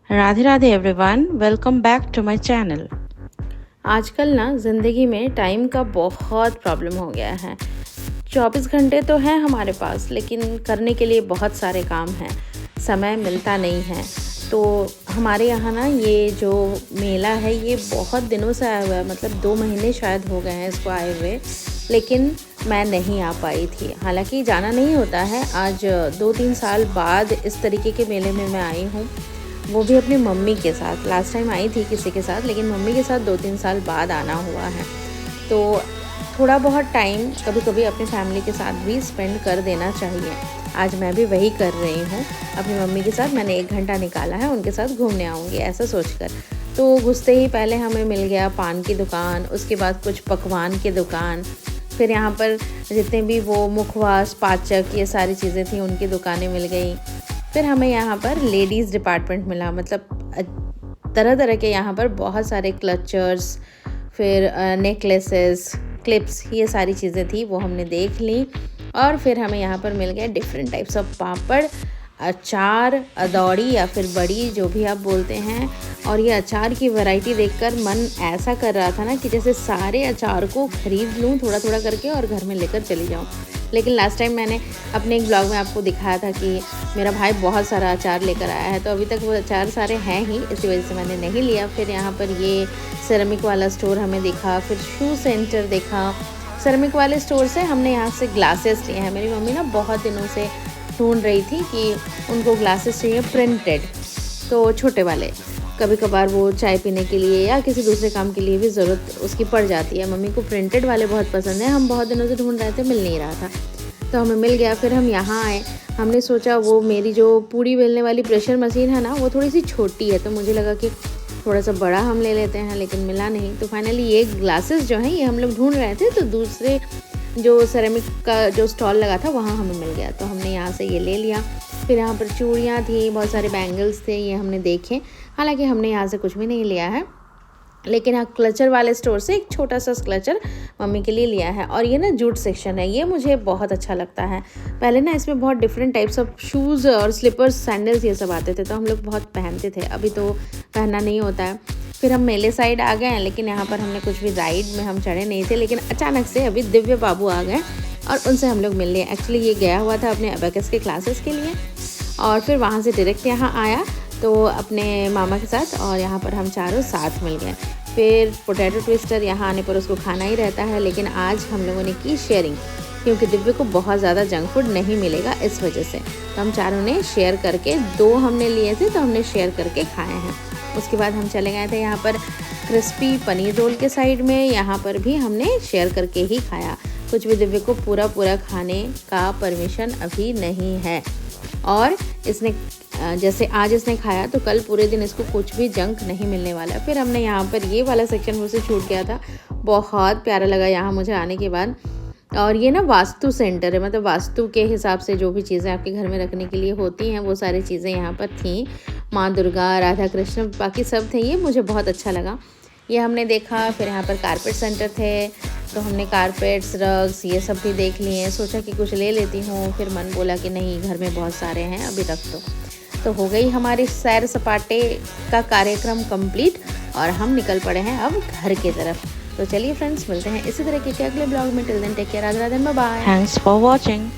Radhe Radhe everyone, welcome back to my channel. आजकल ना ज़िंदगी में टाइम का बहुत प्रॉब्लम हो गया है। 24 घंटे तो हैं हमारे पास, लेकिन करने के लिए बहुत सारे काम हैं, समय मिलता नहीं है। तो हमारे यहाँ ना ये जो मेला है ये बहुत दिनों से आया हुआ है, मतलब 2 महीने शायद हो गए हैं इसको आए हुए, लेकिन मैं नहीं आ पाई थी। हालांकि जाना नहीं होता है, आज 2-3 साल बाद इस तरीके के मेले में मैं आई हूँ, वो भी अपनी मम्मी के साथ। लास्ट टाइम आई थी किसी के साथ, लेकिन मम्मी के साथ 2-3 साल बाद आना हुआ है। तो थोड़ा बहुत टाइम कभी कभी अपनी फैमिली के साथ भी स्पेंड कर देना चाहिए। आज मैं भी वही कर रही हूँ, अपनी मम्मी के साथ मैंने 1 घंटा निकाला है, उनके साथ घूमने आऊँगी ऐसा सोचकर। तो घुसते ही पहले हमें मिल गया पान की दुकान, उसके बाद कुछ पकवान की दुकान, फिर यहाँ पर जितने भी वो मुखवास, पाचक, ये सारी चीज़ें थी उनकी दुकानें मिल गई। फिर हमें यहाँ पर लेडीज़ डिपार्टमेंट मिला, मतलब तरह तरह के यहाँ पर बहुत सारे क्लचर्स, फिर नेकलेसेस, क्लिप्स, ये सारी चीज़ें थी, वो हमने देख ली। और फिर हमें यहाँ पर मिल गए डिफरेंट टाइप्स ऑफ पापड़, अचार, अदौड़ी या फिर बड़ी, जो भी आप बोलते हैं। और ये अचार की वैरायटी देखकर मन ऐसा कर रहा था ना कि जैसे सारे अचार को खरीद लूँ थोड़ा थोड़ा करके और घर में लेकर चली जाऊँ। लेकिन लास्ट टाइम मैंने अपने एक ब्लॉग में आपको दिखाया था कि मेरा भाई बहुत सारा अचार लेकर आया है, तो अभी तक वो अचार सारे हैं ही, इसी वजह से मैंने नहीं लिया। फिर यहाँ पर ये सेरेमिक वाला स्टोर हमें दिखा, फिर शू सेंटर देखा। सेरेमिक वाले स्टोर से हमने यहाँ से ग्लासेस लिए हैं। मेरी मम्मी ना बहुत दिनों से ढूंढ रही थी कि उनको ग्लासेस चाहिए प्रिंटेड, तो छोटे वाले। कभी कभार वो चाय पीने के लिए या किसी दूसरे काम के लिए भी ज़रूरत उसकी पड़ जाती है। मम्मी को प्रिंटेड वाले बहुत पसंद है, हम बहुत दिनों से ढूंढ रहे थे, मिल नहीं रहा था, तो हमें मिल गया। फिर हम यहाँ आए, हमने सोचा वो मेरी जो पूड़ी बेलने वाली प्रेशर मशीन है ना, वो थोड़ी सी छोटी है, तो मुझे लगा कि थोड़ा सा बड़ा हम ले लेते हैं, लेकिन मिला नहीं। तो फाइनली ये ग्लासेस जो हैं ये हम लोग ढूंढ रहे थे, तो दूसरे जो सेरेमिक का जो स्टॉल लगा था वहाँ हमें मिल गया, तो हमने यहाँ से ये ले लिया। फिर यहाँ पर चूड़ियाँ थी, बहुत सारे बैंगल्स थे, ये हमने देखे। हालांकि हमने यहाँ से कुछ भी नहीं लिया है, लेकिन हाँ क्लचर वाले स्टोर से एक छोटा सा क्लचर मम्मी के लिए लिया है। और ये ना जूट सेक्शन है, ये मुझे बहुत अच्छा लगता है। पहले ना इसमें बहुत डिफरेंट टाइप्स ऑफ शूज़ और स्लीपर्स, सैंडल्स, ये सब आते थे, तो हम लोग बहुत पहनते थे, अभी तो पहनना नहीं होता है। फिर हम मेले साइड आ गए हैं, लेकिन यहाँ पर हमने कुछ भी राइड में हम चढ़े नहीं थे, लेकिन अचानक से अभी दिव्य बाबू आ गए और उनसे हम लोग मिल लिए। एक्चुअली ये गया हुआ था अपने अबेकस के क्लासेस के लिए, और फिर वहाँ से डायरेक्ट यहाँ आया तो अपने मामा के साथ, और यहाँ पर हम चारों साथ मिल गए। फिर पोटैटो ट्विस्टर यहाँ आने पर उसको खाना ही रहता है, लेकिन आज हम लोगों ने की शेयरिंग, क्योंकि दिव्य को बहुत ज़्यादा जंक फूड नहीं मिलेगा इस वजह से। तो हम चारों ने शेयर करके, 2 हमने लिए थे तो हमने शेयर करके खाए हैं। उसके बाद हम चले गए थे यहाँ पर क्रिस्पी पनीर रोल के साइड में, यहाँ पर भी हमने शेयर करके ही खाया। कुछ भी दिव्य को पूरा पूरा खाने का परमिशन अभी नहीं है, और इसने जैसे आज इसने खाया तो कल पूरे दिन इसको कुछ भी जंक नहीं मिलने वाला। फिर हमने यहाँ पर ये वाला सेक्शन मुझसे छूट गया था, बहुत प्यारा लगा यहाँ मुझे आने के बाद। और ये ना वास्तु सेंटर है, मतलब वास्तु के हिसाब से जो भी चीज़ें आपके घर में रखने के लिए होती हैं वो सारी चीज़ें यहाँ पर थीं। माँ दुर्गा, राधा कृष्ण, बाकी सब थे, ये मुझे बहुत अच्छा लगा, ये हमने देखा। फिर यहाँ पर कारपेट सेंटर थे, तो हमने कारपेट्स, रग्स, ये सब भी देख लिए। सोचा कि कुछ ले लेती हूँ, फिर मन बोला कि नहीं, घर में बहुत सारे हैं, अभी रख दो। तो हो गई हमारी सैर सपाटे का कार्यक्रम कंप्लीट, और हम निकल पड़े हैं अब घर की तरफ। तो चलिए फ्रेंड्स, मिलते हैं इसी तरह के अगले ब्लॉग में। Till then take care, Radhe Radhe, bye bye, thanks for watching.